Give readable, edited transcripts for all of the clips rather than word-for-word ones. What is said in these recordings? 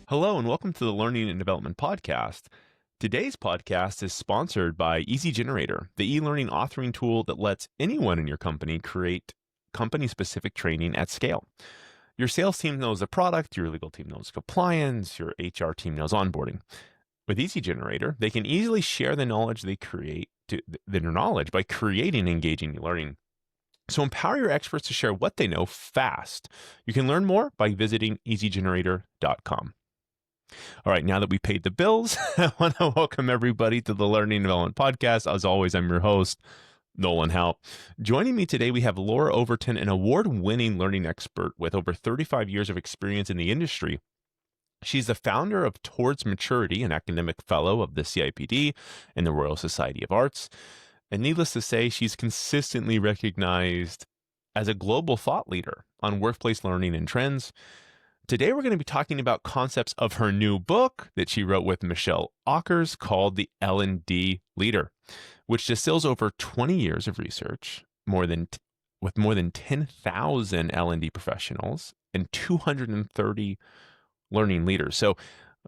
Hello, and welcome to the Learning and Development Podcast. Today's podcast is sponsored by easygenerator, the e-learning authoring tool that lets anyone in your company create company-specific training at scale. Your sales team knows the product, your legal team knows compliance, your HR team knows onboarding. With easygenerator, they can easily share the knowledge they create, their knowledge by creating engaging e-learning. So empower your experts to share what they know fast. You can learn more by visiting easygenerator.com. All right, now that we paid the bills, I want to welcome everybody to the Learning and Development Podcast. As always, I'm your host, Nolan Hout. Joining me today, we have Laura Overton, an award-winning learning expert with over 35 years of experience in the industry. She's the founder of Towards Maturity, an academic fellow of the CIPD and the Royal Society of Arts. And needless to say, she's consistently recognized as a global thought leader on workplace learning and trends. Today, we're going to be talking about concepts of her new book that she wrote with Michelle Ockers called The L&D Leader, which distills over 20 years of research, with more than 10,000 L&D professionals and 230 learning leaders. So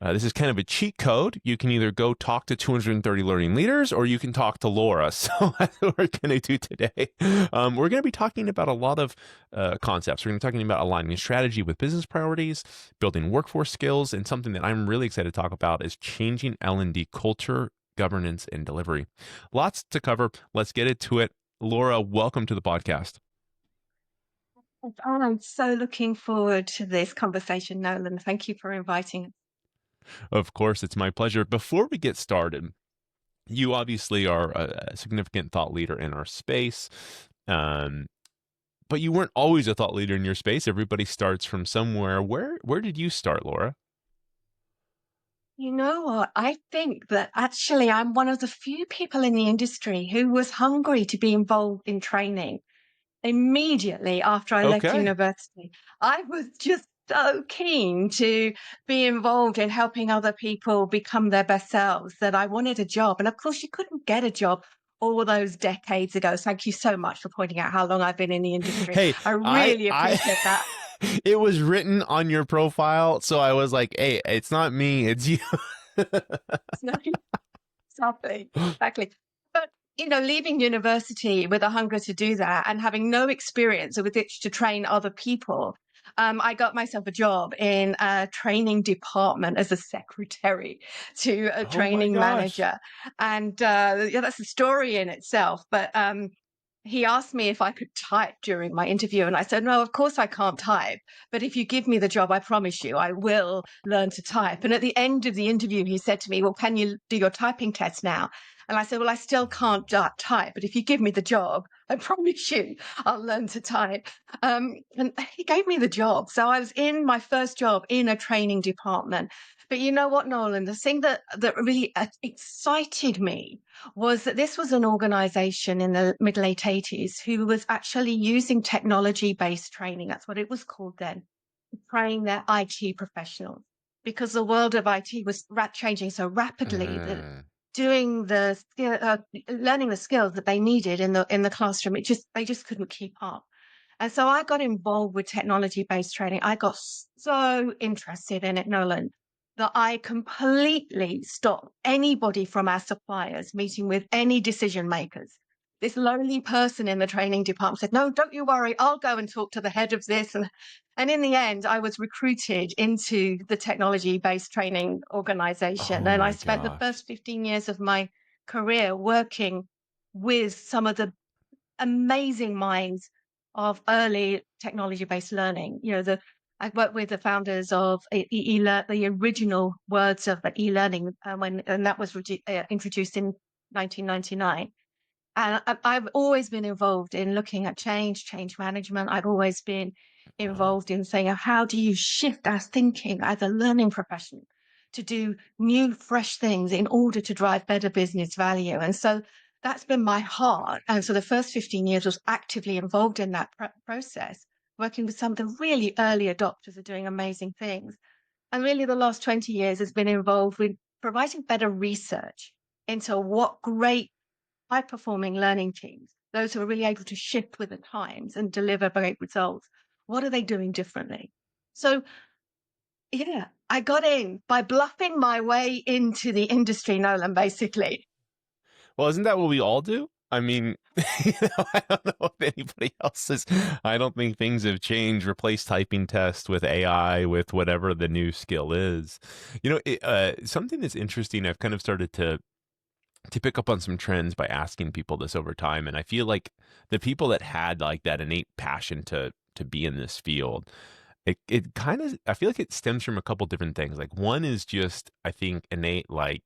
this is kind of a cheat code. You can either go talk to 230 learning leaders or you can talk to Laura. So that's what we're going to do today. We're going to be talking about a lot of concepts. We're going to be talking about aligning strategy with business priorities, building workforce skills, and something that I'm really excited to talk about is changing L&D culture, governance, and delivery. Lots to cover. Let's get into it. Laura, welcome to the podcast. Oh, I'm so looking forward to this conversation, Nolan. Thank you for inviting us. Of course, it's my pleasure. Before we get started, you obviously are a significant thought leader in our space, but you weren't always a thought leader in your space. Everybody starts from somewhere. Where did you start, Laura? You know what? I think that actually I'm one of the few people in the industry who was hungry to be involved in training immediately after I left Okay. university. I was just so keen to be involved in helping other people become their best selves that I wanted a job. And of course, you couldn't get a job all those decades ago. Thank you so much for pointing out how long I've been in the industry. Hey, I I really I appreciate that. it was written on your profile, so I was like, "Hey, it's not me, it's you." No, exactly. But, leaving university with a hunger to do that and having no experience with which to train other people, I got myself a job in a training department as a secretary to a Oh my training gosh. manager. And yeah, that's a story in itself. But he asked me if I could type during my interview. And I said, no, of course I can't type. But if you give me the job, I promise you, I will learn to type. And at the end of the interview, he said to me, well, can you do your typing test now? And I said, well, I still can't type, but if you give me the job, I promise you I'll learn to type. And he gave me the job. So I was in my first job in a training department. But you know what, Nolan, the thing that really excited me was that this was an organization in the mid late 80s who was actually using technology based training. That's what it was called then, to train their IT professionals because the world of IT was changing so rapidly that Uh, doing learning the skills that they needed in the classroom, they just couldn't keep up. And so I got involved with technology based training. I got so interested in it, Nolan, that I completely stopped anybody from our suppliers meeting with any decision makers. This lonely person in the training department said, no, don't you worry, I'll go and talk to the head of this. And in the end, I was recruited into the technology based training organization. oh And I my spent the gosh. first 15 years of my career working with some of the amazing minds of early technology based learning. I worked with the founders of the original words of e-learning and that was introduced in 1999. And I've always been involved in looking at change management. I've always been Wow. involved in saying, how do you shift our thinking as a learning profession to do new, fresh things in order to drive better business value? And so that's been my heart. And so the first 15 years was actively involved in that process, working with some of the really early adopters who are doing amazing things. And really the last 20 years has been involved with providing better research into what great high performing learning teams, those who are really able to shift with the times and deliver great results, what are they doing differently? So, yeah, I got in by bluffing my way into the industry, Nolan, basically. Well, isn't that what we all do? I mean, I don't know if anybody else is. I don't think things have changed. Replace typing test with AI, with whatever the new skill is. Something that's interesting. I've kind of started to pick up on some trends by asking people this over time, and I feel like the people that had like that innate passion to be in this field, it kind of, I feel like it stems from a couple different things. Like one is just, I think, innate like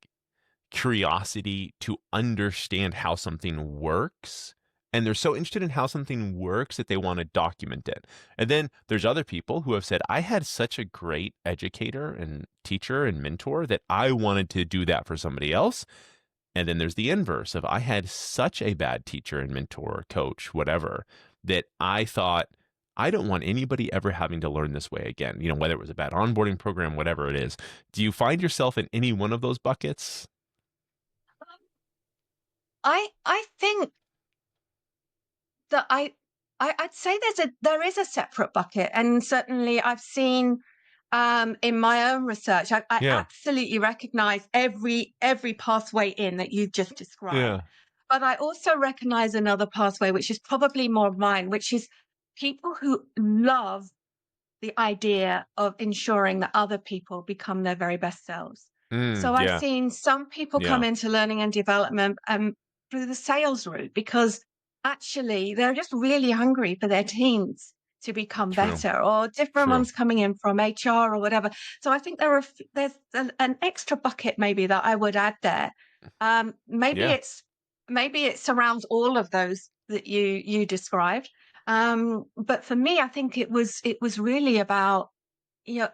curiosity to understand how something works. And they're so interested in how something works that they want to document it. And then there's other people who have said, I had such a great educator and teacher and mentor that I wanted to do that for somebody else. And then there's the inverse of, I had such a bad teacher and mentor, coach, whatever, that I thought, I don't want anybody ever having to learn this way again. Whether it was a bad onboarding program, whatever it is. Do you find yourself in any one of those buckets? I think that I'd say there is a separate bucket, and certainly I've seen in my own research, I Yeah. absolutely recognize every pathway in that you've just described. Yeah. But I also recognize another pathway, which is probably more of mine, which is people who love the idea of ensuring that other people become their very best selves. So I've Yeah. seen some people come Yeah. into learning and development through the sales route because actually they're just really hungry for their teams to become True. better, or different True. ones coming in from HR or whatever. So I think there's an extra bucket maybe that I would add there. Um, maybe Yeah. it's maybe it surrounds all of those that you described. But for me, I think it was really about,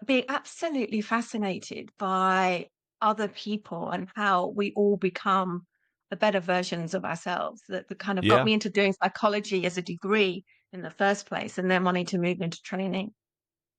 being absolutely fascinated by other people and how we all become the better versions of ourselves. That kind of got Yeah. me into doing psychology as a degree in the first place, and then wanting to move into training.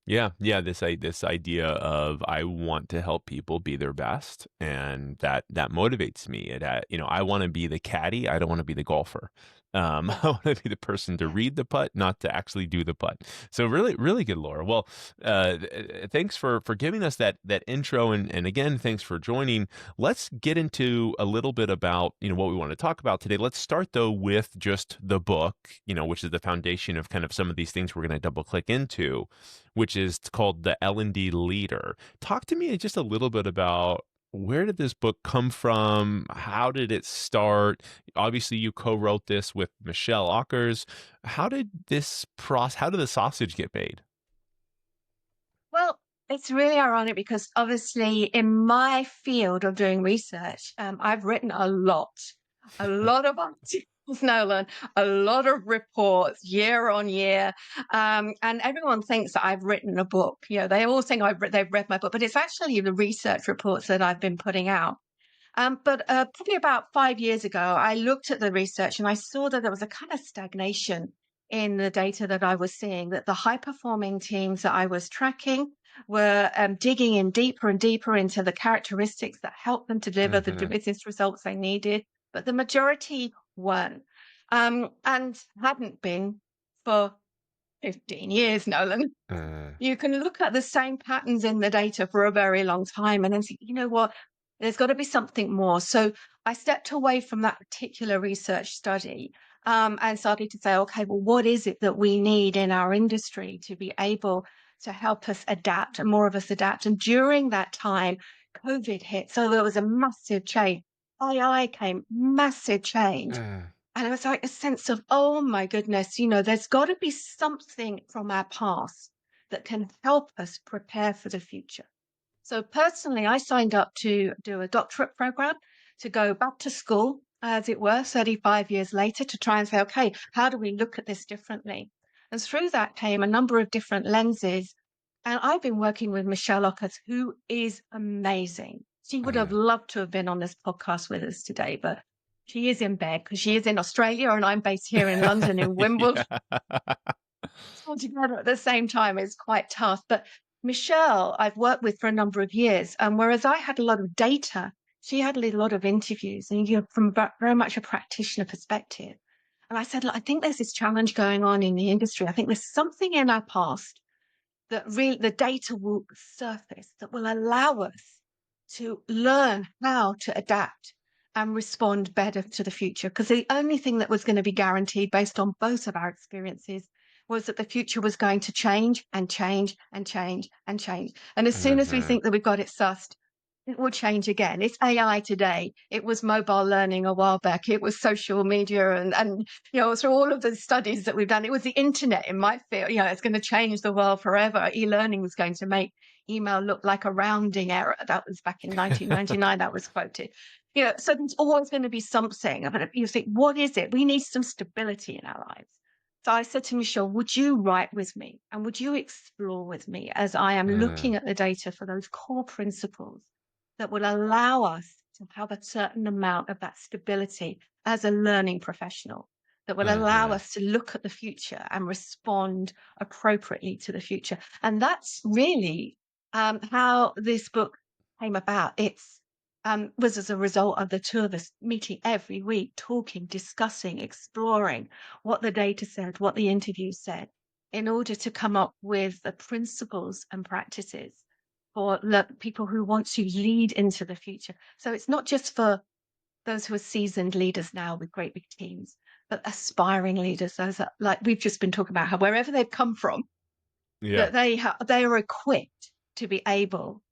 Yeah, yeah. This idea of, I want to help people be their best, and that motivates me. I want to be the caddy. I don't want to be the golfer. Yeah. I want to be the person to read the putt, not to actually do the putt. So really, really good, Laura. Well, thanks for giving us that intro, and again, thanks for joining. Let's get into a little bit about what we want to talk about today. Let's start though with just the book, which is the foundation of kind of some of these things we're going to double click into, which is called the L&D Leader. Talk to me just a little bit about, where did this book come from? How did it start? Obviously, you co-wrote this with Michelle Ockers. How did how did the sausage get made? Well, it's really ironic because obviously in my field of doing research, I've written a lot of articles, Nolan, a lot of reports year on year. And everyone thinks that I've written a book. They all think they've read my book, but it's actually the research reports that I've been putting out. But probably about 5 years ago, I looked at the research and I saw that there was a kind of stagnation in the data that I was seeing, that the high performing teams that I was tracking were digging in deeper and deeper into the characteristics that helped them to deliver the Hmm. business results they needed, but the majority weren't, and hadn't been for 15 years, Nolan. Mm, You can look at the same patterns in the data for a very long time and then see, you know what, there's got to be something more. So I stepped away from that particular research study, and started to say, okay, well, what is it that we need in our industry to be able to help us adapt, and more of us adapt? And during that time, COVID hit. So there was a massive change. AI came, massive change. mm, And it was like a sense of, oh my goodness, there's got to be something from our past that can help us prepare for the future. So personally, I signed up to do a doctorate program to go back to school, as it were, 35 years later, to try and say, okay, how do we look at this differently? And through that came a number of different lenses. And I've been working with Michelle Ockers, who is amazing. She would have mm. loved to have been on this podcast with us today, but she is in bed because she is in Australia and I'm based here in London in Wimbledon. Yeah. All together at the same time is quite tough. But Michelle, I've worked with for a number of years, and whereas I had a lot of data, she had a lot of interviews, and from very much a practitioner perspective. And I said, look, I think there's this challenge going on in the industry. I think there's something in our past that the data will surface that will allow us to learn how to adapt and respond better to the future. Because the only thing that was going to be guaranteed based on both of our experiences was that the future was going to change and change and change and change. And as soon as we Mhm. think that we've got it sussed, it will change again. It's AI today. It was mobile learning a while back. It was social media and through all of the studies that we've done, it was the internet in my field. It's going to change the world forever. E-learning was going to make email look like a rounding error. That was back in 1999, that was quoted. So there's always going to be something. But you think, what is it? We need some stability in our lives. So I said to Michelle, would you write with me and would you explore with me as I am Mm, looking at the data for those core principles that will allow us to have a certain amount of that stability as a learning professional, that will allow mhm. us to look at the future and respond appropriately to the future. And that's really how this book came about. It's was as a result of the two of us meeting every week, talking, discussing, exploring what the data said, what the interview said, in order to come up with the principles and practices for people who want to lead into the future. So it's not just for those who are seasoned leaders now with great big teams, but aspiring leaders, those that, like we've just been talking about, how wherever they've come from, Yeah. that they are equipped to be able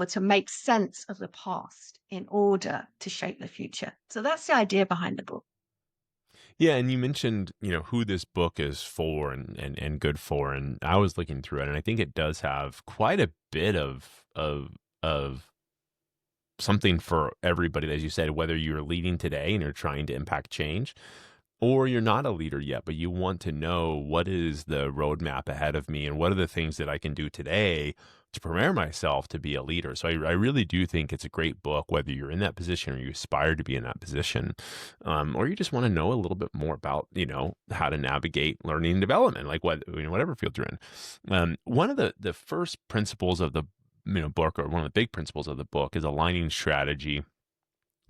to make sense of the past in order to shape the future. So that's the idea behind the book. Yeah, and you mentioned, who this book is for and good for, and I was looking through it, and I think it does have quite a bit of something for everybody, as you said, whether you're leading today and you're trying to impact change, or you're not a leader yet, but you want to know what is the roadmap ahead of me and what are the things that I can do today to prepare myself to be a leader. So I really do think it's a great book, whether you're in that position or you aspire to be in that position, or you just want to know a little bit more about, how to navigate learning and development, like whatever field you're in. One of the first principles of the book, or one of the big principles of the book, is aligning strategy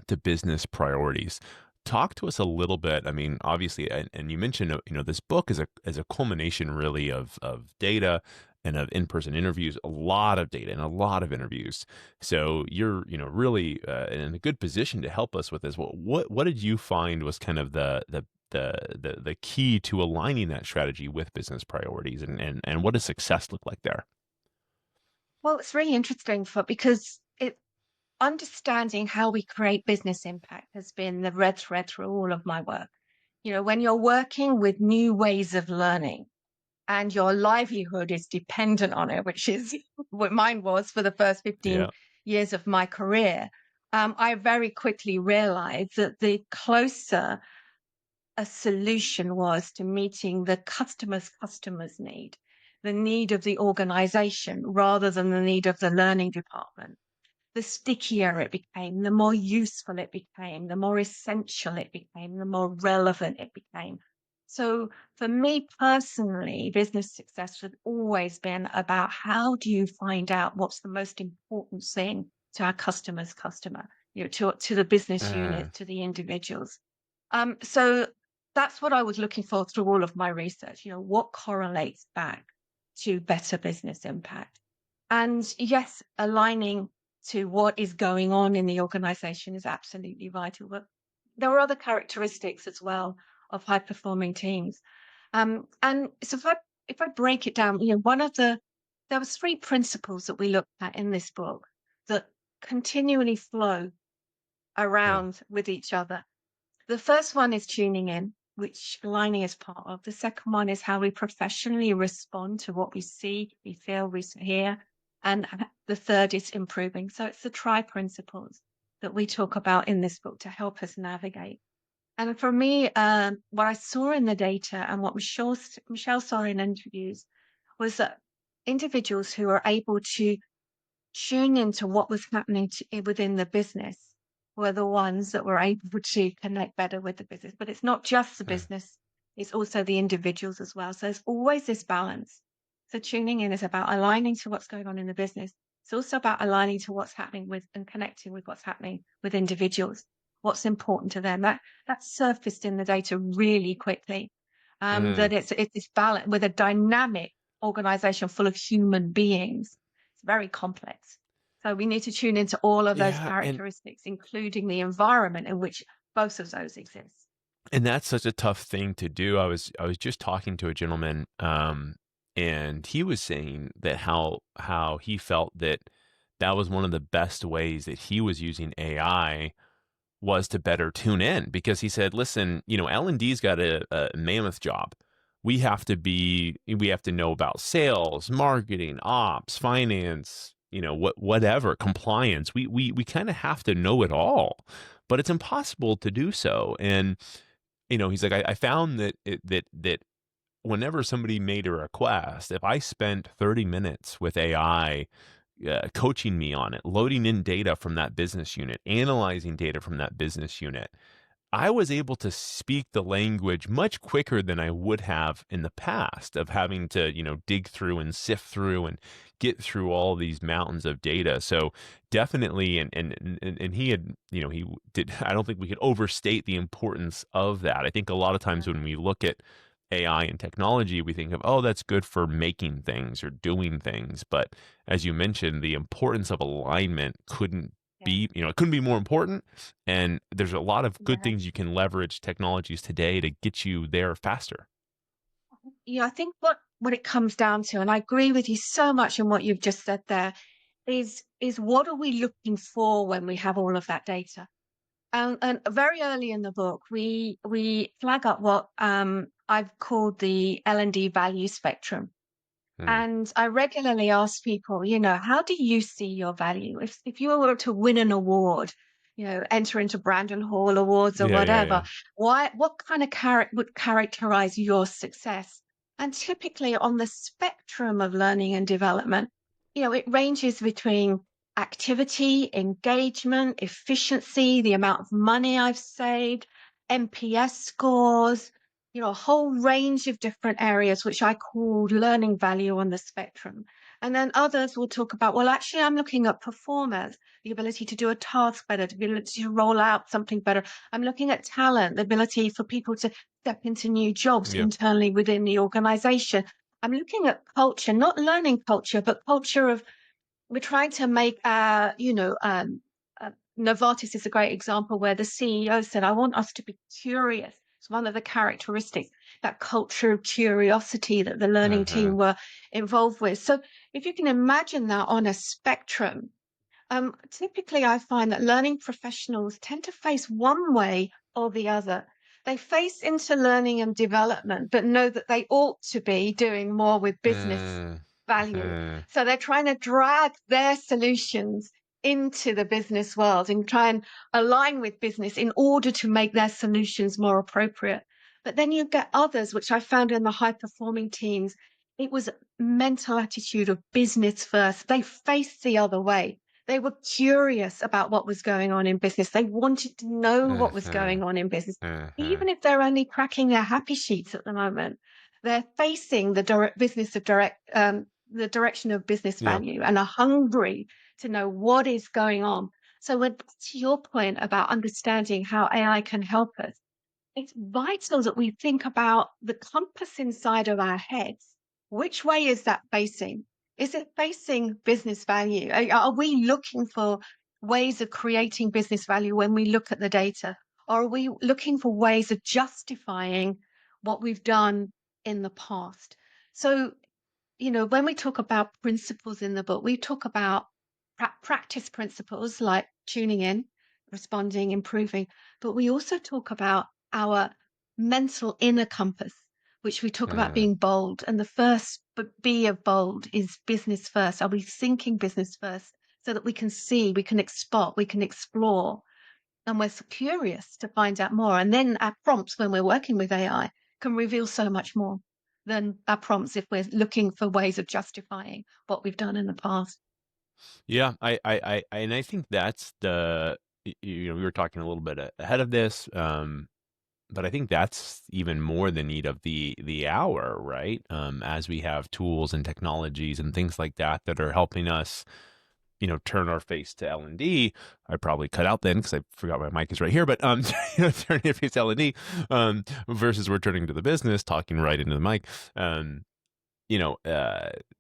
to business priorities. Talk to us a little bit. I mean, obviously, and you mentioned, this book is a culmination really of data and of in-person interviews, a lot of data and a lot of interviews. So you're, really in a good position to help us with this. What did you find was kind of the key to aligning that strategy with business priorities, and what does success look like there? Well, it's really interesting because it understanding how we create business impact has been the red thread through all of my work. When you're working with new ways of learning and your livelihood is dependent on it, which is what mine was for the first 15 Yeah. years of my career, I very quickly realized that the closer a solution was to meeting the customer's need, the need of the organization rather than the need of the learning department, the stickier it became, the more useful it became, the more essential it became, the more relevant it became. So for me personally, business success has always been about how do you find out what's the most important thing to our customer's customer, to the business unit, Mm, to the individuals. So that's what I was looking for through all of my research. What correlates back to better business impact? And yes, aligning to what is going on in the organization is absolutely vital. But there are other characteristics as well of high performing teams. And so if I break it down, there was three principles that we looked at in this book that continually flow yeah. around with each other. The first one is tuning in, which aligning is part of. The second one is how we professionally respond to what we see, we feel, we hear. And the third is improving. So it's the try principles that we talk about in this book to help us navigate. And for me, what I saw in the data and what Michelle saw in interviews was that individuals who are able to tune into what was happening within the business were the ones that were able to connect better with the business. But it's not just the Mm, business, it's also the individuals as well. So there's always this balance. So tuning in is about aligning to what's going on in the business. It's also about aligning to what's happening with and connecting with what's happening with individuals, what's important to them. That surfaced in the data really quickly. mm, That it's this balance with a dynamic organization full of human beings. It's very complex. So we need to tune into all of those Yeah, characteristics, including the environment in which both of those exist. and that's such a tough thing to do. I was just talking to a gentleman, and he was saying that how he felt that that was one of the best ways that he was using AI was to better tune in, because he said, listen, L&D's got a mammoth job. We have to know about sales, marketing, ops, finance, whatever, compliance. We kind of have to know it all, but it's impossible to do so. And he's like, I found that whenever somebody made a request, if I spent 30 minutes with AI coaching me on it, loading in data from that business unit, analyzing data from that business unit, I was able to speak the language much quicker than I would have in the past of having to, dig through and sift through and get through all these mountains of data. So definitely, and he had, he did, I don't think we could overstate the importance of that. I think a lot of times when we look at AI and technology, we think of, oh, that's good for making things or doing things. But as you mentioned, the importance of alignment couldn't Yeah. be, it couldn't be more important. And there's a lot of good Yeah. things you can leverage technologies today to get you there faster. Yeah, I think what it comes down to, and I agree with you so much in what you've just said there, is what are we looking for when we have all of that data? And very early in the book, we flag up what I've called the L&D value spectrum. Mm. And I regularly ask people, how do you see your value? If you were to win an award, enter into Brandon Hall Awards or Yeah, yeah, whatever, yeah. what kind of would characterize your success? And typically on the spectrum of learning and development, it ranges between activity, engagement, efficiency, the amount of money I've saved, NPS scores, a whole range of different areas, which I call learning value on the spectrum. And then others will talk about, well, actually, I'm looking at performance, the ability to do a task better, the ability to roll out something better. I'm looking at talent, the ability for people to step into new jobs Yep. internally within the organization. I'm looking at culture, not learning culture, but culture of we're trying to make Novartis is a great example where the CEO said, I want us to be curious. It's one of the characteristics, that culture of curiosity that the learning Uh-huh. team were involved with. So if you can imagine that on a spectrum, typically I find that learning professionals tend to face one way or the other. They face into learning and development, but know that they ought to be doing more with business value. Uh-huh. So they're trying to drag their solutions into the business world and try and align with business in order to make their solutions more appropriate. But then you get others, which I found in the high performing teams, it was mental attitude of business first. They faced the other way. They were curious about what was going on in business. They wanted to know what was Uh-huh. going on in business, Uh-huh. even if they're only cracking their happy sheets at the moment. They're facing the direct business of the direction of business Yep. value and are hungry to know what is going on. So, to your point about understanding how AI can help us, it's vital that we think about the compass inside of our heads. Which way is that facing? Is it facing business value? Are we looking for ways of creating business value when we look at the data? Or are we looking for ways of justifying what we've done in the past? So, when we talk about principles in the book, we talk about practice principles like tuning in, responding, improving, but we also talk about our mental inner compass, which we talk about Uh, being bold. And the first B of bold is business first. Are we thinking business first so that we can see, we can spot, we can explore, and we're so curious to find out more. And then our prompts when we're working with AI can reveal so much more than our prompts if we're looking for ways of justifying what we've done in the past. yeah, and I think that's we were talking a little bit ahead of this, but I think that's even more the need of the hour, right? As we have tools and technologies and things like that that are helping us, turn our face to L&D. I probably cut out then because I forgot my mic is right here, but turning your face to L&D, versus we're turning to the business, talking right into the mic. Um, you know,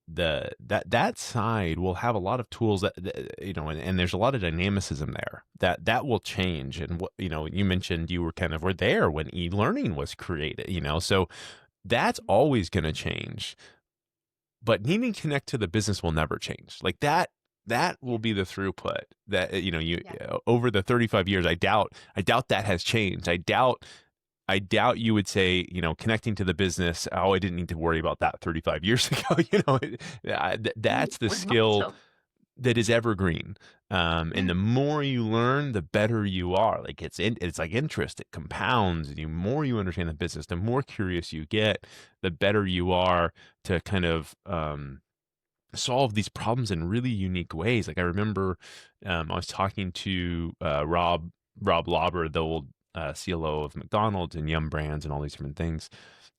that side will have a lot of tools and there's a lot of dynamicism there that will change. And what, you mentioned you were there when e-learning was created, so that's always going to change. But needing to connect to the business will never change. Like that will be the throughput that Yeah. over the 35 years. I doubt that has changed. I doubt you would say, connecting to the business, oh, I didn't need to worry about that 35 years ago. That's the Well, not skill so. that is evergreen. And the Mm, more you learn, the better you are. Like it's like interest, it compounds. And the more you understand the business, the more curious you get, the better you are to kind of solve these problems in really unique ways. Like I remember I was talking to Rob Lauber, the old CLO of McDonald's and Yum Brands and all these different things.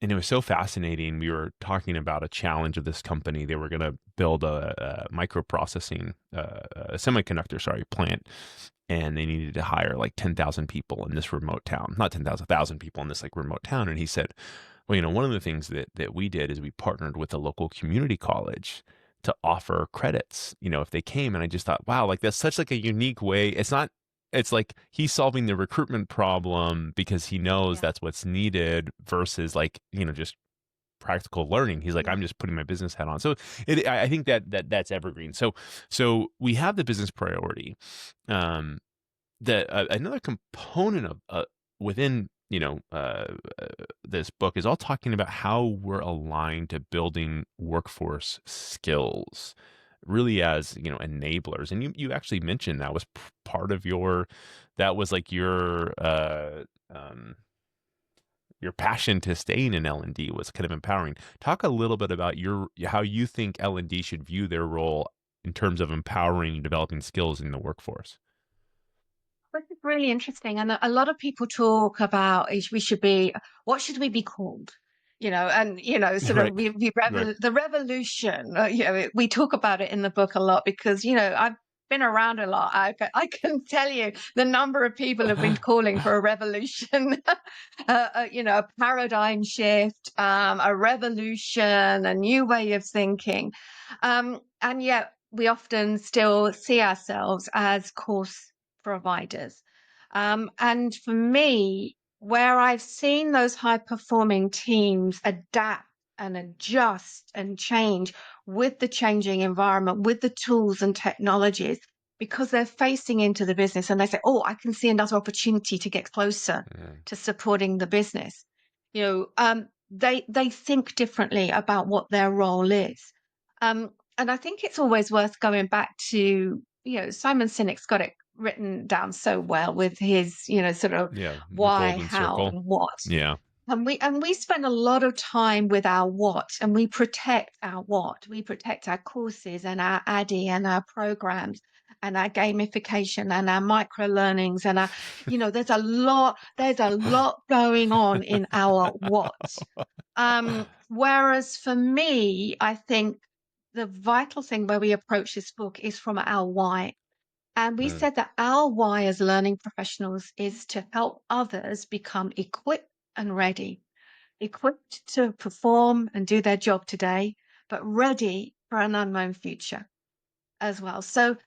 And it was so fascinating. We were talking about a challenge of this company. They were going to build a microprocessing, a semiconductor, sorry, plant. And they needed to hire like 10,000 people in this remote town, not 10,000, 1,000 people in this like remote town. And he said, well, one of the things that we did is we partnered with a local community college to offer credits, if they came. And I just thought, wow, like that's such like a unique way. It's like he's solving the recruitment problem because he knows yeah. that's what's needed versus like, just practical learning. He's like, Yeah. I'm just putting my business hat on. So I think that's evergreen. So we have the business priority. Um, that another component of within this book is all talking about how we're aligned to building workforce skills really as enablers. And you actually mentioned that was part of that was like your passion to staying in L&D was kind of empowering. Talk a little bit about how you think L&D should view their role in terms of empowering and developing skills in the workforce. This is really interesting. And a lot of people talk about we should be, what should we be called? And, sort of Right. Right. the revolution, we talk about it in the book a lot because, I've been around a lot. I can tell you the number of people have been calling for a revolution, a paradigm shift, a revolution, a new way of thinking. And yet we often still see ourselves as course providers. And for me, where I've seen those high performing teams adapt and adjust and change with the changing environment, with the tools and technologies, because they're facing into the business and they say, oh, I can see another opportunity to get closer Mm. to supporting the business. They think differently about what their role is. And I think it's always worth going back to, Simon Sinek's got it written down so well with his, sort of Yeah, the why, golden how, circle. and what. Yeah. And we spend a lot of time with our what, and we protect our what. We protect our courses and our ADDIE and our programs and our gamification and our micro learnings and there's a lot going on in our what. Whereas for me, I think the vital thing where we approach this book is from our why. And we Mm, said that our why as learning professionals is to help others become equipped and ready, equipped to perform and do their job today, but ready for an unknown future as well. So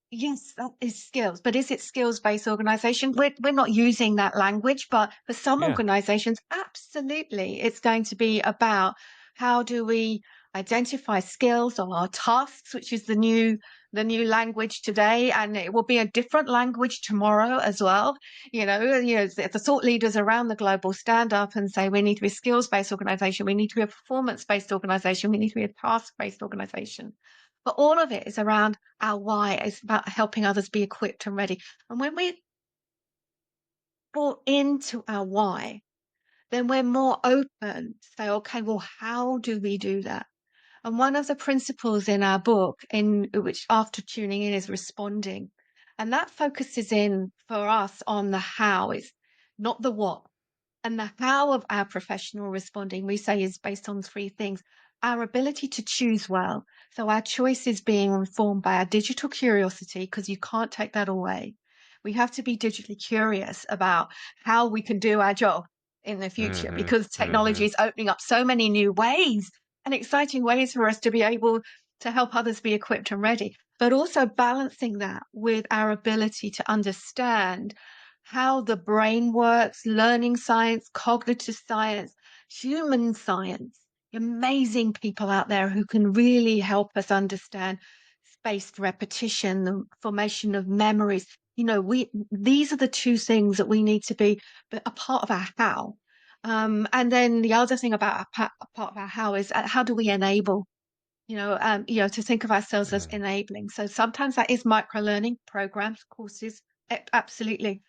yes, that is skills, but is it skills-based organization? We're not using that language, but for some yeah. organizations, absolutely, it's going to be about how do we identify skills or our tasks, which is the new language today, and it will be a different language tomorrow as well. The thought leaders around the globe will stand up and say we need to be a skills-based organization, we need to be a performance-based organization, we need to be a task-based organization. But all of it is around our why. It's about helping others be equipped and ready. And when we bought into our why, then we're more open to say, okay, well, how do we do that? And one of the principles in our book, in which after tuning in, is responding. And that focuses in for us on the how. It's not the what. And the how of our professional responding, we say, is based on three things: our ability to choose well. So our choice is being informed by our digital curiosity, because you can't take that away. We have to be digitally curious about how we can do our job in the future Mm-hmm. because technology Mm-hmm. is opening up so many new ways and exciting ways for us to be able to help others be equipped and ready, but also balancing that with our ability to understand how the brain works, learning science, cognitive science, human science. Amazing people out there who can really help us understand spaced repetition, the formation of memories. We these are the two things that we need to be a part of our how. And then the other thing about a part of our how is how do we enable, to think of ourselves as Mm. enabling. So sometimes that is micro learning programs, courses, absolutely.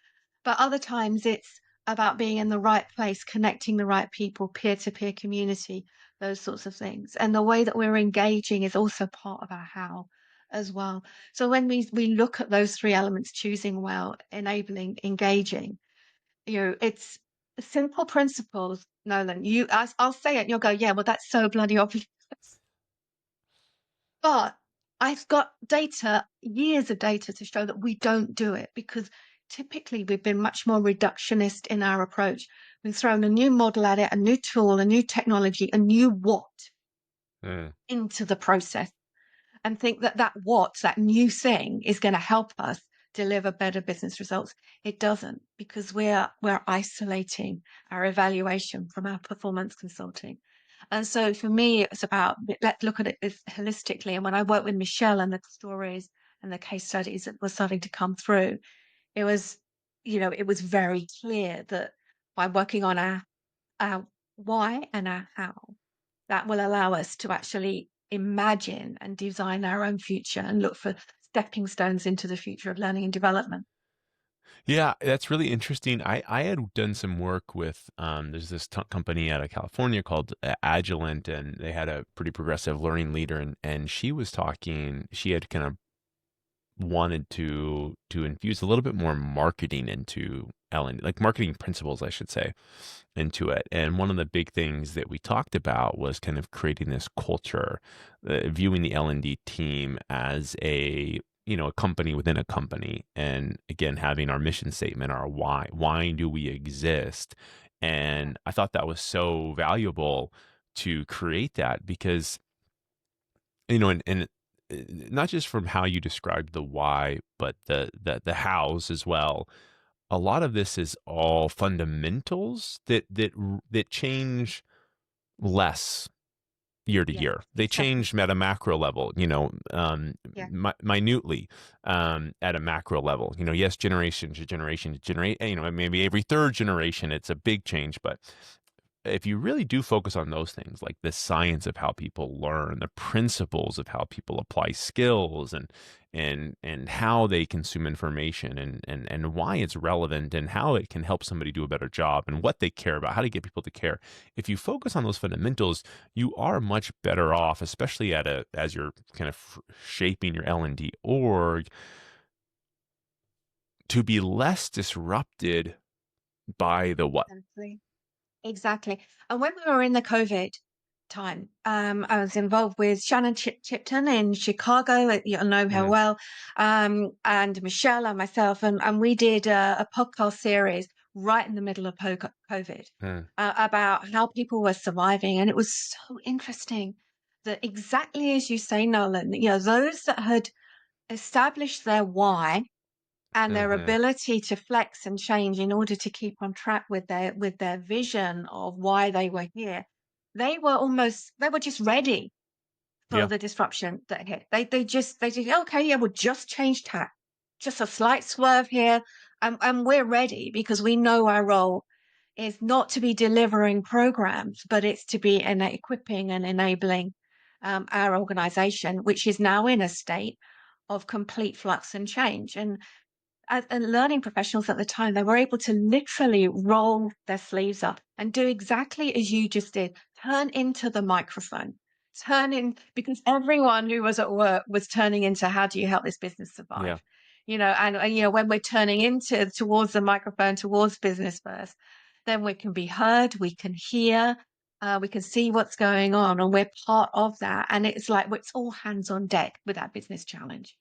But other times it's about being in the right place, connecting the right people, peer to peer community, those sorts of things. And the way that we're engaging is also part of our how as well. So when we look at those three elements, choosing well, enabling, engaging, it's simple principles, Nolan. I'll say it, and you'll go, yeah, well, that's so bloody obvious. But I've got data, years of data to show that we don't do it because typically we've been much more reductionist in our approach. We've thrown a new model at it, a new tool, a new technology, a new what Mm. into the process, and think that that new thing is going to help us deliver better business results. It doesn't, because we're isolating our evaluation from our performance consulting. And so for me, it's about, let's look at it holistically. And when I worked with Michelle and the stories and the case studies that were starting to come through, it was, it was very clear that by working on our why and our how, that will allow us to actually imagine and design our own future and look for stepping stones into the future of learning and development. Yeah, that's really interesting. I had done some work with there's this company out of California called Agilent, and they had a pretty progressive learning leader, and she was talking. She had kind of wanted to infuse a little bit more marketing into Ellen, like marketing principles, I should say, into it. And one of the big things that we talked about was kind of creating this culture, viewing the L&D team as a company within a company. And again, having our mission statement, our why. Why do we exist? Yeah. And I thought that was so valuable to create that because and not just from how you described the why, but the hows as well. A lot of this is all fundamentals that change less year to Yeah, year. They exactly. change at a macro level, Yeah. minutely at a macro level. Yes, generation to generation to generate. Maybe every third generation, it's a big change, but if you really do focus on those things, like the science of how people learn, the principles of how people apply skills, and how they consume information, and why it's relevant, and how it can help somebody do a better job, and what they care about, how to get people to care. If you focus on those fundamentals, you are much better off, especially as you're kind of shaping your L&D org, to be less disrupted by the what. Exactly. Exactly. And when we were in the COVID time, I was involved with Shannon Chipton in Chicago. You'll know her Mm, well, and Michelle and myself, and we did a podcast series right in the middle of COVID mm, about how people were surviving, and it was so interesting that exactly as you say, Nolan, those that had established their why and their mhm. ability to flex and change in order to keep on track with their vision of why they were here, they were just ready for Yeah, the disruption that hit. They just okay, yeah, we'll just change tack, just a slight swerve here, and we're ready because we know our role is not to be delivering programs, but it's to be equipping and enabling our organization, which is now in a state of complete flux and change. And learning professionals at the time, they were able to literally roll their sleeves up and do exactly as you just did, turn into the microphone, turn in, because everyone who was at work was turning into how do you help this business yeah. survive? And when we're turning into towards the microphone, towards business first, then we can be heard, we can hear, we can see what's going on, and we're part of that. And it's like it's all hands on deck with that business challenge.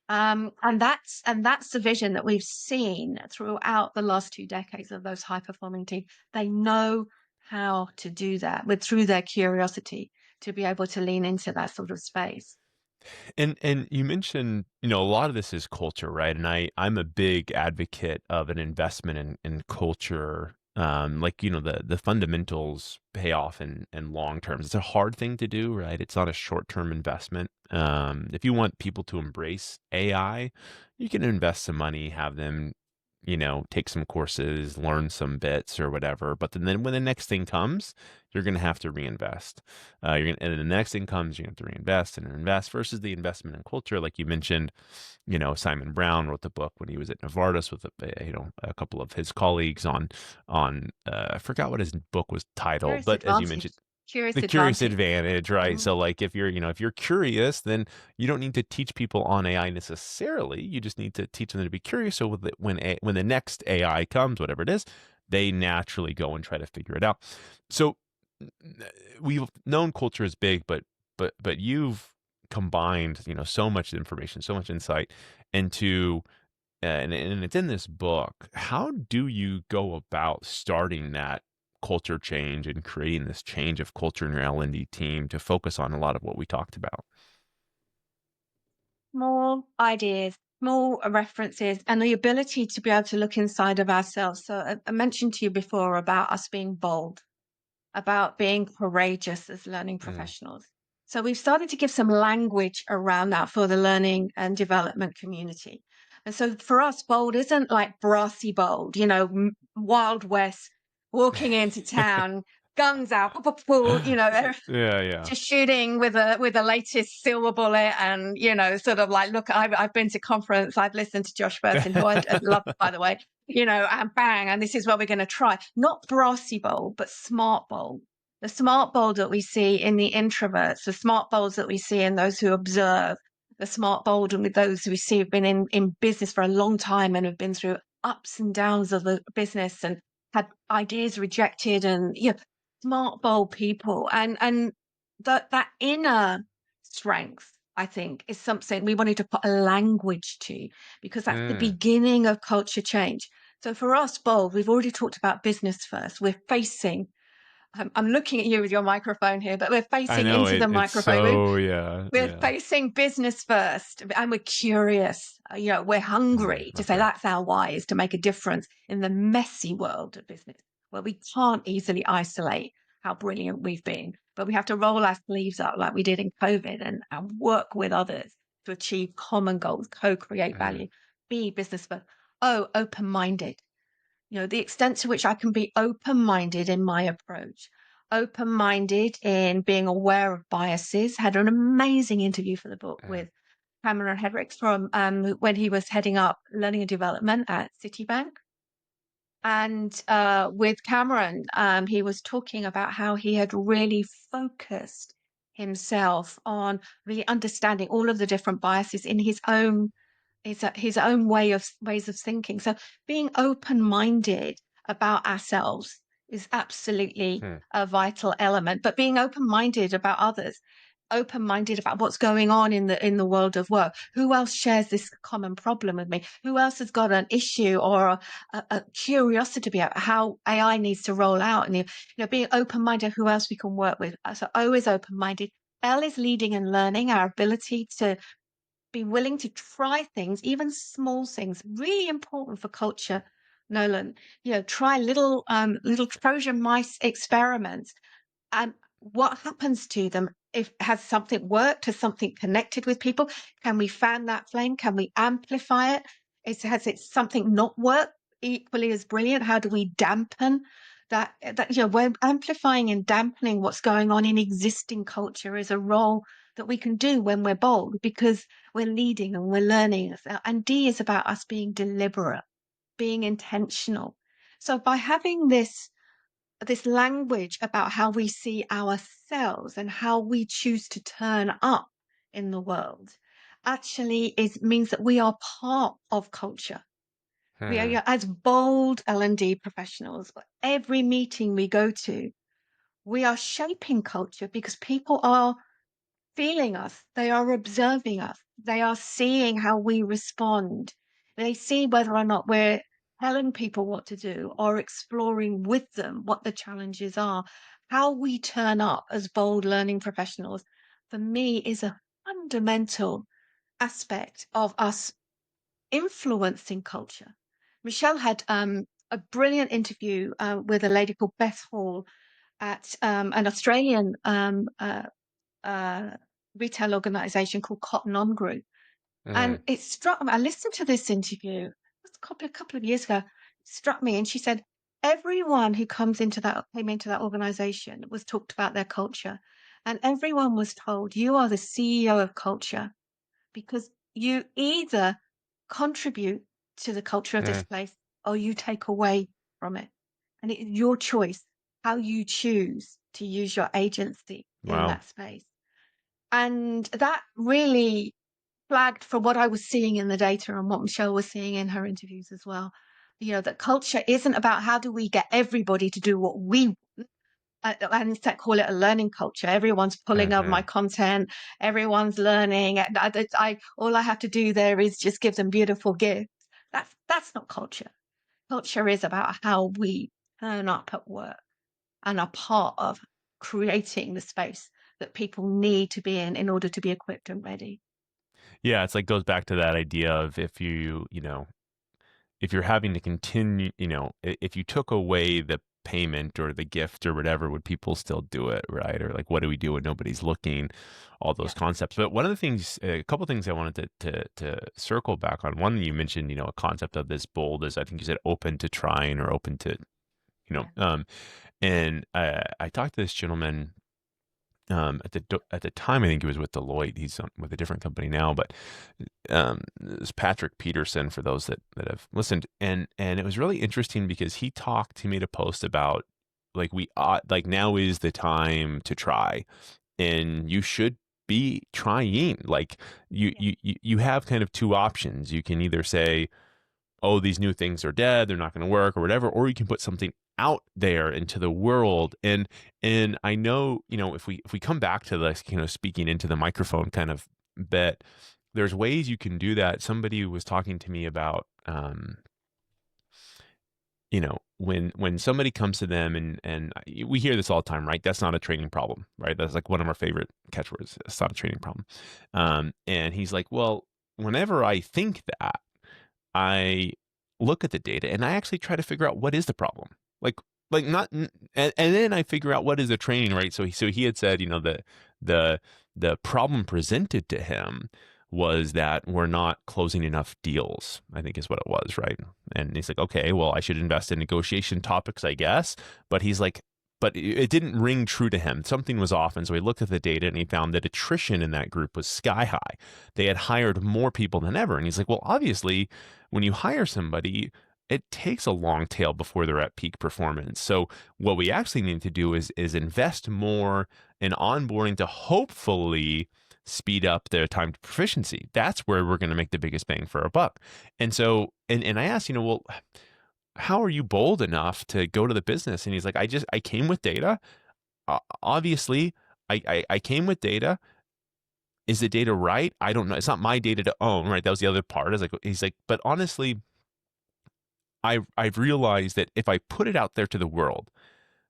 And that's the vision that we've seen throughout the last 2 decades of those high performing teams. They know how to do that with through their curiosity, to be able to lean into that sort of space. And you mentioned, a lot of this is culture, right? And I'm a big advocate of an investment in culture. Like, the fundamentals pay off in long terms. It's a hard thing to do, right? It's not a short-term investment. If you want people to embrace AI, you can invest some money, have them, take some courses, learn some bits or whatever. But then when the next thing comes, you're going to have to reinvest. And then the next thing comes, you have to reinvest and invest versus the investment in culture. Like you mentioned, Simon Brown wrote the book when he was at Novartis with a couple of his colleagues on I forgot what his book was titled, Curious but as you advantage. mentioned, Curious the curious advantage. advantage, right? Mhm. So like if you're curious, then you don't need to teach people on AI necessarily. You just need to teach them to be curious. So when the next AI comes, whatever it is, they naturally go and try to figure it out. So we've known culture is big, but you've combined, so much information, so much insight into and it's in this book. How do you go about starting that culture change and creating this change of culture in your L&D team to focus on a lot of what we talked about? Small ideas, small references, and the ability to be able to look inside of ourselves. So I mentioned to you before about us being bold, about being courageous as learning Mm. professionals. So we've started to give some language around that for the learning and development community. And so for us, bold isn't like brassy bold, Wild West, walking into town, guns out, Yeah, yeah. just shooting with the latest silver bullet, and sort of like, look, I've been to conference, I've listened to Josh Burton, who I love, by the way, and bang, and this is what we're going to try. Not brassy bold, but smart bold. The smart bold that we see in the introverts, the smart bolds that we see in those who observe, the smart bold and with those who we see have been in business for a long time and have been through ups and downs of the business and had ideas rejected, and smart bold people, and that inner strength, I think, is something we wanted to put a language to, because that's the Mm. beginning of culture change. So for us, bold, we've already talked about business first. We're facing, I'm looking at you with your microphone here, but we're I facing know into the it's microphone. so, yeah, We're yeah. facing business first, and we're curious. We're hungry to say Okay. that's our why, is to make a difference in the messy world of business, where we can't easily isolate how brilliant we've been, but we have to roll our sleeves up like we did in COVID, and work with others to achieve common goals, co-create Mm. value, be business first. Oh, open-minded. The extent to which I can be open-minded in my approach, open-minded in being aware of biases. Had an amazing interview for the book Mm. with Cameron Hedricks from when he was heading up learning and development at Citibank. And with Cameron, he was talking about how he had really focused himself on really understanding all of the different biases in his own ways of thinking. So being open-minded about ourselves is absolutely Hmm. a vital element, but being open-minded about others, open-minded about what's going on in the world of work. Who else shares this common problem with me? Who else has got an issue or a curiosity about how AI needs to roll out? And being open-minded, who else we can work with. So always open-minded. L is leading and learning, our ability to be willing to try things, even small things, really important for culture, Nolan. Try little Trojan mice experiments. And what happens to them? If has something worked? Has something connected with people? Can we fan that flame? Can we amplify it? Has it something not worked equally as brilliant? How do we dampen that we're amplifying and dampening what's going on in existing culture is a role that we can do when we're bold, because we're leading and we're learning. And D is about us being deliberate, being intentional. So by having this language about how we see ourselves and how we choose to turn up in the world actually is means that we are part of culture. We are, Hmm. as bold L&D professionals. Every meeting we go to, we are shaping culture because people are feeling us, they are observing us, they are seeing how we respond. They see whether or not we're telling people what to do or exploring with them what the challenges are. how we turn up as bold learning professionals, for me, is a fundamental aspect of us influencing culture. Michelle had a brilliant interview with a lady called Beth Hall at an Australian uh, retail organization called Cotton On Group. Mm, And it struck me, I listened to this interview a couple of years ago, it struck me, and she said, everyone who came into that organization was talked about their culture. And everyone was told, you are the CEO of culture because you either contribute to the culture of this mm, place or you take away from it. And it's your choice how you choose to use your agency in wow. that space. And that really flagged for what I was seeing in the data and what Michelle was seeing in her interviews as well. You know, that culture isn't about how do we get everybody to do what we want. And instead call it a learning culture. Everyone's pulling up my Hmm. content. Everyone's learning. And all I have to do there is just give them beautiful gifts. That's not culture. Culture is about how we turn up at work and are part of creating the space that people need to be in order to be equipped and ready. Yeah, it's like goes back to that idea of if if you're having to continue, if you took away the payment or the gift or whatever, would people still do it, right? Or like, what do we do when nobody's looking? All those Yeah. concepts. But one of the things, a couple of things I wanted to circle back on. One, you mentioned, a concept of this bold is, I think you said open to trying or open to, Yeah. and I talked to this gentleman at the time. I think he was with Deloitte. He's with a different company now, but it's Patrick Peterson for those that have listened. And it was really interesting because he made a post about like we ought like now is the time to try, and you should be trying. Like Yeah. you have kind of two options. You can either say, oh, these new things are dead, they're not going to work or whatever, or you can put something out there into the world. And I know, if we come back to this, speaking into the microphone kind of bit, there's ways you can do that. Somebody was talking to me about when somebody comes to them and we hear this all the time, right? That's not a training problem, right? That's like one of our favorite catchwords. It's not a training problem. And he's like, well, whenever I think that, I look at the data and I actually try to figure out what is the problem. Like not, and then I figure out what is the training, right? So he had said, the the problem presented to him was that we're not closing enough deals, I think is what it was, right? And he's like, okay, well, I should invest in negotiation topics, I guess. But he's like, but it didn't ring true to him. Something was off. And so he looked at the data and he found that attrition in that group was sky high. They had hired more people than ever. And he's like, well, obviously, when you hire somebody, it takes a long tail before they're at peak performance. So what we actually need to do is invest more in onboarding to hopefully speed up their time to proficiency. That's where we're going to make the biggest bang for our buck. And so, and I asked, well, how are you bold enough to go to the business? And he's like, I came with data. Obviously, I came with data. Is the data right? I don't know. It's not my data to own, right? That was the other part. He's like, but honestly, I've realized that if I put it out there to the world,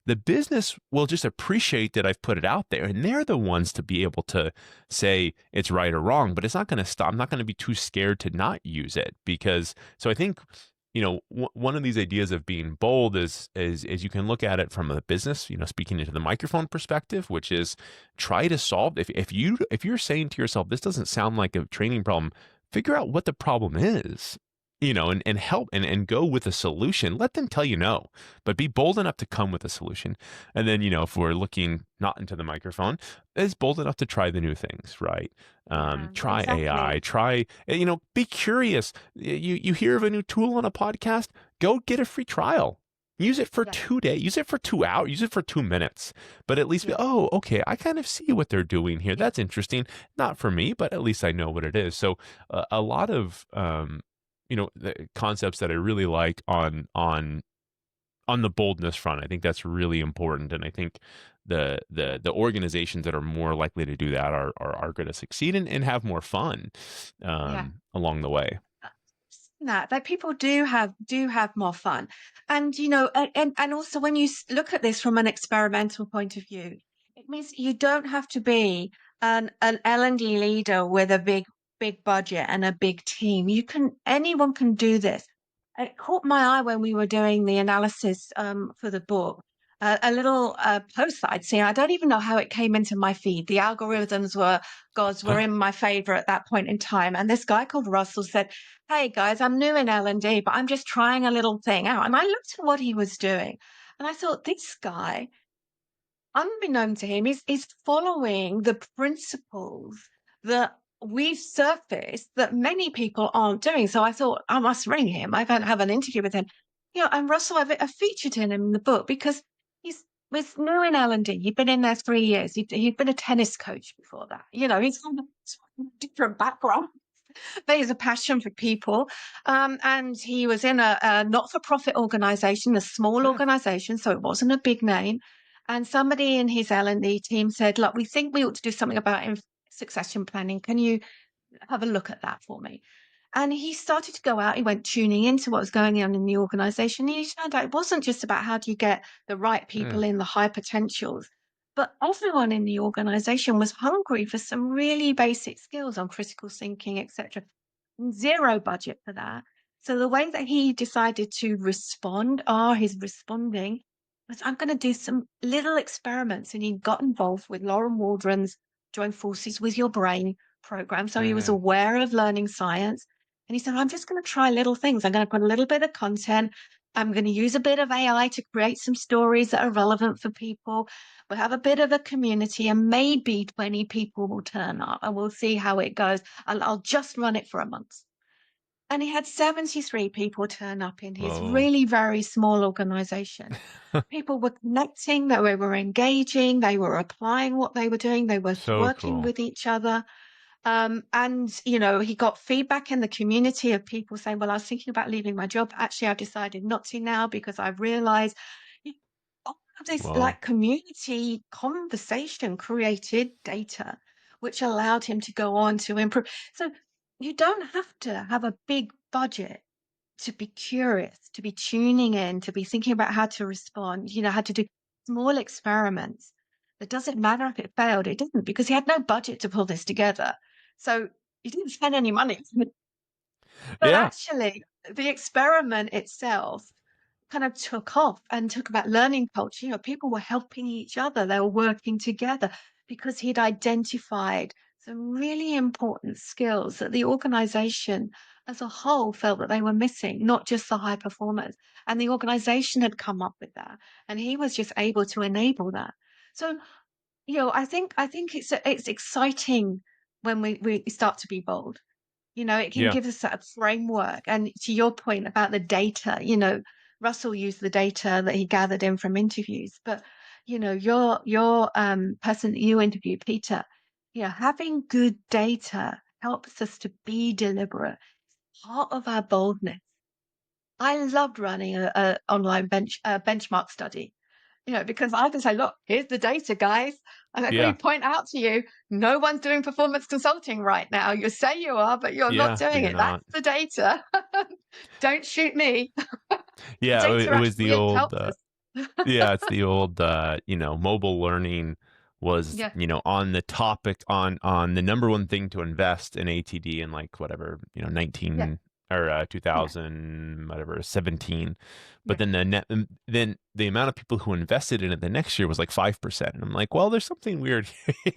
the business will just appreciate that I've put it out there, and they're the ones to be able to say it's right or wrong. But it's not going to stop. I'm not going to be too scared to not use it because. So I think one of these ideas of being bold is you can look at it from a business, speaking into the microphone perspective, which is try to solve. If you're saying to yourself, this doesn't sound like a training problem, figure out what the problem is, and help and go with a solution. Let them tell you no, but be bold enough to come with a solution. And then, if we're looking not into the microphone, is bold enough to try the new things, right? Yeah, Try AI, exactly. be curious. You hear of a new tool on a podcast, go get a free trial. Use it for Yeah. 2 days, use it for 2 hours, use it for 2 minutes, but at least be, Yeah. oh, okay, I kind of see what they're doing here. Yeah. That's interesting. Not for me, but at least I know what it is. So a lot of, the concepts that I really like on the boldness front. I think that's really important, and I think the organizations that are more likely to do that are going to succeed and have more fun Yeah. along the way. that people do have more fun. And and also when you look at this from an experimental point of view, it means you don't have to be an L&D leader with a big budget and a big team. Anyone can do this. It caught my eye when we were doing the analysis for the book. A little post that I'd seen. I don't even know how it came into my feed. The algorithms were in my favor at that point in time. And this guy called Russell said, "Hey guys, I'm new in L&D, but I'm just trying a little thing out." And I looked at what he was doing and I thought, this guy, unbeknown to him, is following the principles that we've surfaced that many people aren't doing. So I thought, I must ring him. I can have an interview with him. And Russell, I've featured him in the book because he's was new in L&D. He'd been in there 3 years. He'd been a tennis coach before that. He's from a different background, but he has a passion for people. And he was in a not-for-profit organization, a small Hmm. organization, so it wasn't a big name. And somebody in his L&D team said, "Look, we think we ought to do something about succession planning. Can you have a look at that for me?" And he started to go out. He went tuning into what was going on in the organization. He found out it wasn't just about how do you get the right Hmm. people in, the high potentials, but everyone in the organization was hungry for some really basic skills on critical thinking, etc. Zero budget for that. So the way that he decided to respond, he's responding, was, I'm going to do some little experiments. And he got involved with Lauren Waldron's Join Forces with Your Brain program. So he was Hmm. aware of learning science. And he said, I'm just going to try little things. I'm going to put a little bit of content. I'm going to use a bit of AI to create some stories that are relevant for people. We'll have a bit of a community, and maybe 20 people will turn up and we'll see how it goes. I'll just run it for a month. And he had 73 people turn up in his Whoa. really very small organization. People were connecting, they were engaging, they were applying what they were doing, they were So working cool. with each other. And he got feedback in the community of people saying, "Well, I was thinking about leaving my job. Actually, I've decided not to now because I've realized all of this Whoa. like community conversation created data, which allowed him to go on to improve." So you don't have to have a big budget to be curious, to be tuning in, to be thinking about how to respond, how to do small experiments. It doesn't matter if it failed. It didn't because he had no budget to pull this together. So he didn't spend any money. But Yeah. actually, the experiment itself kind of took off and took about learning culture. People were helping each other, they were working together because he'd identified some really important skills that the organization as a whole felt that they were missing, not just the high performers. And the organization had come up with that, and he was just able to enable that. So, I think it's exciting when we start to be bold. It can Yeah. give us that framework. And to your point about the data, Russell used the data that he gathered in from interviews, but your person that you interviewed, Peter, having good data helps us to be deliberate. Part of our boldness. I loved running a online benchmark study, because I can say, look, here's the data, guys. And I can Yeah. point out to you, no one's doing performance consulting right now. You say you are, but you're not Yeah. But doing you're it. That's not. the data. Don't shoot me. The Yeah. data It was the actually old, helps us. yeah, it's the old, mobile learning was, Yeah, on the topic on the number one thing to invest in ATD in like whatever, yeah, 19 or yeah, 2000, whatever, 17. But yeah. then then the amount of people who invested in it the next year was like 5%. And I'm like, well, there's something weird,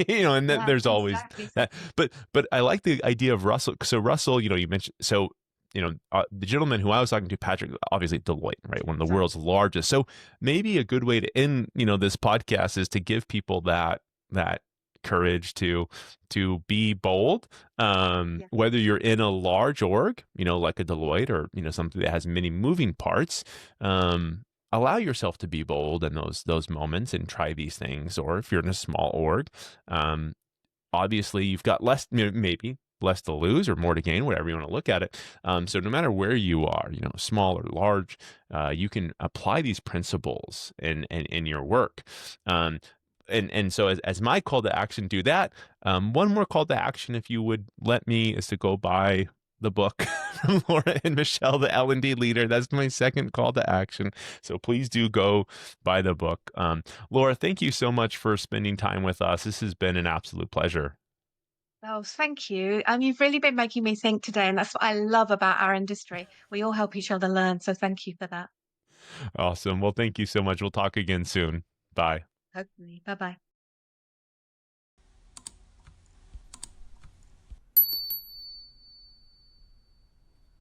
and then Yeah, there's always exactly. that. But I like the idea of Russell. So Russell, you mentioned, so the gentleman who I was talking to, Patrick, obviously Deloitte, right? One of the Right. world's largest. So maybe a good way to end, this podcast is to give people that courage to be bold. Yeah. Whether you're in a large org, like a Deloitte, or something that has many moving parts. Allow yourself to be bold in those moments and try these things. Or if you're in a small org, um, obviously you've got less, maybe less to lose or more to gain, whatever you want to look at it. So no matter where you are, small or large, you can apply these principles in your work. And so as my call to action, do that. One more call to action, if you would let me, is to go buy the book from Laura and Michelle, the L&D Leader. That's my second call to action. So please do go buy the book. Laura, thank you so much for spending time with us. This has been an absolute pleasure. Oh, thank you. You've really been making me think today, and that's what I love about our industry. We all help each other learn, so thank you for that. Awesome. Well, thank you so much. We'll talk again soon. Bye. Hopefully. Bye bye.